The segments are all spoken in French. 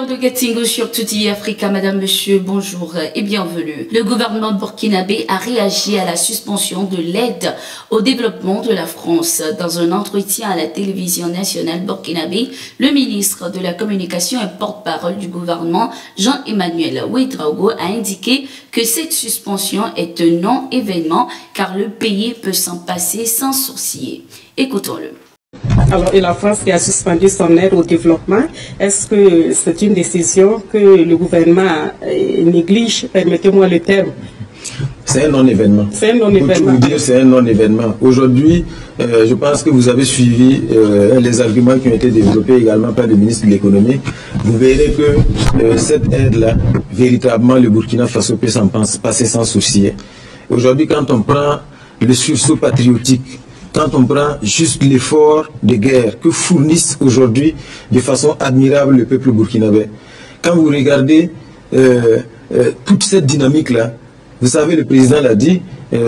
de Gatingo sur TV Africa, Madame, Monsieur, bonjour et bienvenue. Le gouvernement burkinabé a réagi à la suspension de l'aide au développement de la France. Dans un entretien à la télévision nationale burkinabé, le ministre de la Communication et porte-parole du gouvernement, Jean-Emmanuel Ouedraogo, a indiqué que cette suspension est un non-événement car le pays peut s'en passer sans sourciller. Écoutons-le. Alors, et la France qui a suspendu son aide au développement, est-ce que c'est une décision que le gouvernement néglige? Permettez-moi le terme. C'est un non-événement. C'est un non-événement. Pour tout vous dire, c'est un non-événement. Aujourd'hui, je pense que vous avez suivi les arguments qui ont été développés également par le ministre de l'économie. Vous verrez que cette aide-là, véritablement, le Burkina Faso peut s'en passer sans souci. Aujourd'hui, quand on prend le sursaut patriotique, quand on prend juste l'effort de guerre que fournissent aujourd'hui de façon admirable le peuple burkinabé, quand vous regardez toute cette dynamique-là, vous savez, le président l'a dit,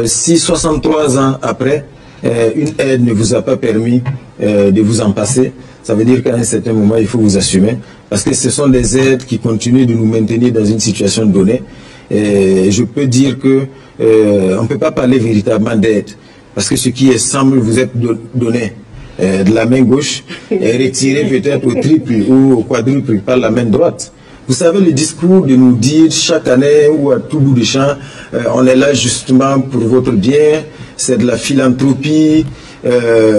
si 63 ans après, une aide ne vous a pas permis de vous en passer, ça veut dire qu'à un certain moment, il faut vous assumer, parce que ce sont des aides qui continuent de nous maintenir dans une situation donnée. Et je peux dire que on ne peut pas parler véritablement d'aide. Parce que ce qui semble vous être donné de la main gauche est retiré peut-être au triple ou au quadruple par la main droite. Vous savez, le discours de nous dire chaque année ou à tout bout de champ, on est là justement pour votre bien, c'est de la philanthropie,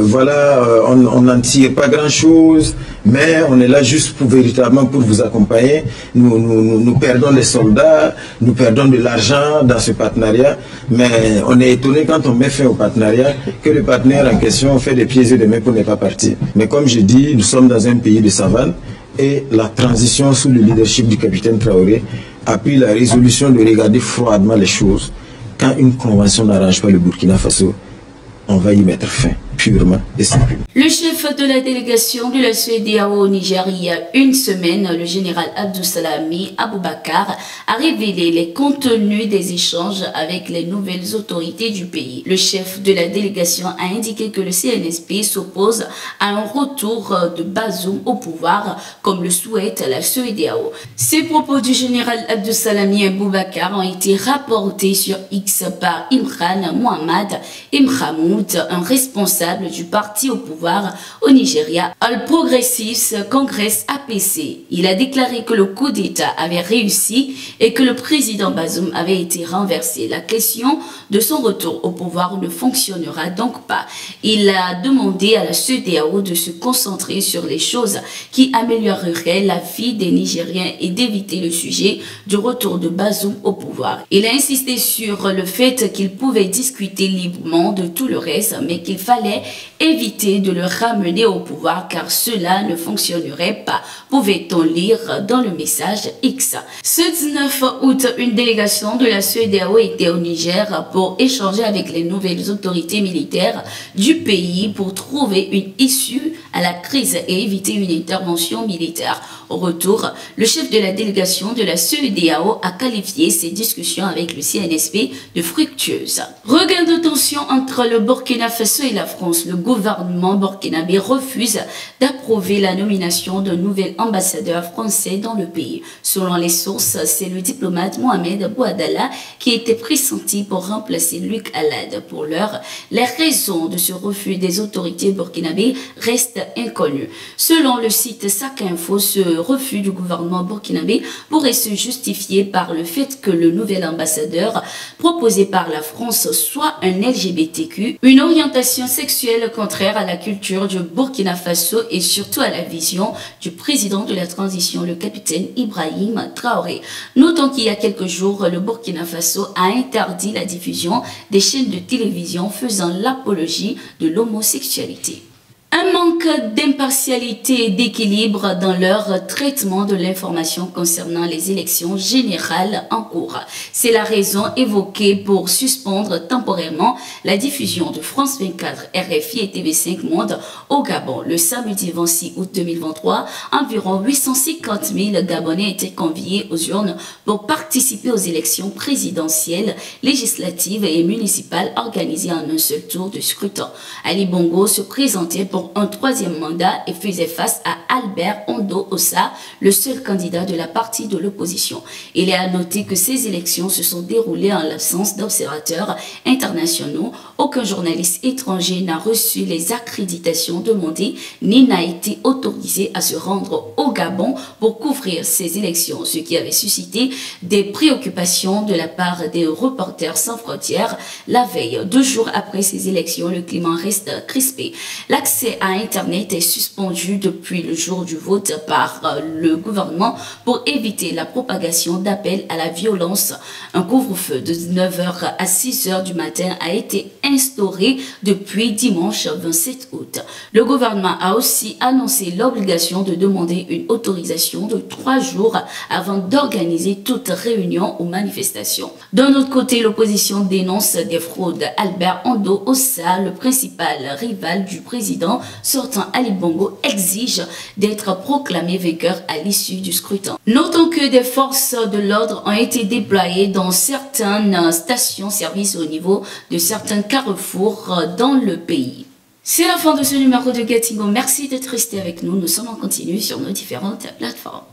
voilà, on n'en tire pas grand-chose, mais on est là juste pour véritablement pour vous accompagner. Nous perdons des soldats, nous perdons de l'argent dans ce partenariat, mais on est étonné quand on met fin au partenariat que le partenaire en question fait des pieds et des mains pour ne pas partir. Mais comme je dis, nous sommes dans un pays de savane et la transition sous le leadership du capitaine Traoré a pris la résolution de regarder froidement les choses. Quand une convention n'arrange pas le Burkina Faso, on va y mettre fin, purement et simplement. Le chef de la délégation de la CEDEAO au Niger, il y a une semaine, le général Abdou-Salami Aboubakar a révélé les contenus des échanges avec les nouvelles autorités du pays. Le chef de la délégation a indiqué que le CNSP s'oppose à un retour de Bazoum au pouvoir, comme le souhaite la CEDEAO. Ces propos du général Abdou-Salami Aboubakar ont été rapportés sur X par Imran Mohamed Imramoud, un responsable du parti au pouvoir au Nigeria, All Progressives Congress APC. Il a déclaré que le coup d'État avait réussi et que le président Bazoum avait été renversé. La question de son retour au pouvoir ne fonctionnera donc pas. Il a demandé à la CEDEAO de se concentrer sur les choses qui amélioreraient la vie des Nigériens et d'éviter le sujet du retour de Bazoum au pouvoir. Il a insisté sur le fait qu'il pouvait discuter librement de tout le reste, mais qu'il fallait éviter de le ramener au pouvoir car cela ne fonctionnerait pas, pouvait-on lire dans le message X. Ce 19 août, une délégation de la CEDEAO était au Niger pour échanger avec les nouvelles autorités militaires du pays pour trouver une issue à la crise et éviter une intervention militaire. Au retour, le chef de la délégation de la CEDEAO a qualifié ces discussions avec le CNSP de fructueuses. Regain de tension entre le Burkina Faso et la France. Le gouvernement burkinabé refuse d'approuver la nomination d'un nouvel ambassadeur français dans le pays. Selon les sources, c'est le diplomate Mohamed Bouadala qui était pressenti pour remplacer Luc Alad. Pour l'heure, les raisons de ce refus des autorités burkinabées restent inconnues. Selon le site SAC-Info, ce refus du gouvernement burkinabé pourrait se justifier par le fait que le nouvel ambassadeur proposé par la France soit un LGBTQ, une orientation sexuelle contraire à la culture du Burkina Faso et surtout à la vision du président de la transition, le capitaine Ibrahim Traoré. Notons qu'il y a quelques jours, le Burkina Faso a interdit la diffusion des chaînes de télévision faisant l'apologie de l'homosexualité. Un manque d'impartialité et d'équilibre dans leur traitement de l'information concernant les élections générales en cours. C'est la raison évoquée pour suspendre temporairement la diffusion de France 24, RFI et TV5 Monde au Gabon. Le samedi 26 août 2023, environ 850 000 Gabonais étaient conviés aux urnes pour participer aux élections présidentielles, législatives et municipales organisées en un seul tour de scrutin. Ali Bongo se présentait pour pour un troisième mandat et faisait face à Albert Ondo Ossa, le seul candidat de la partie de l'opposition. Il est à noter que ces élections se sont déroulées en l'absence d'observateurs internationaux. Aucun journaliste étranger n'a reçu les accréditations demandées ni n'a été autorisé à se rendre au Gabon pour couvrir ces élections, ce qui avait suscité des préoccupations de la part des Reporters sans frontières. La veille, 2 jours après ces élections, le climat reste crispé. L'accès à Internet est suspendu depuis le jour du vote par le gouvernement pour éviter la propagation d'appels à la violence. Un couvre-feu de 9h à 6h du matin a été instauré depuis dimanche 27 août. Le gouvernement a aussi annoncé l'obligation de demander une autorisation de 3 jours avant d'organiser toute réunion ou manifestation. D'un autre côté, l'opposition dénonce des fraudes. Albert Ondo Ossa, le principal rival du président sortant Ali Bongo, exige d'être proclamé vainqueur à l'issue du scrutin. Notons que des forces de l'ordre ont été déployées dans certaines stations-service au niveau de certains carrefours dans le pays. C'est la fin de ce numéro de Getingo. Merci d'être resté avec nous. Nous sommes en continu sur nos différentes plateformes.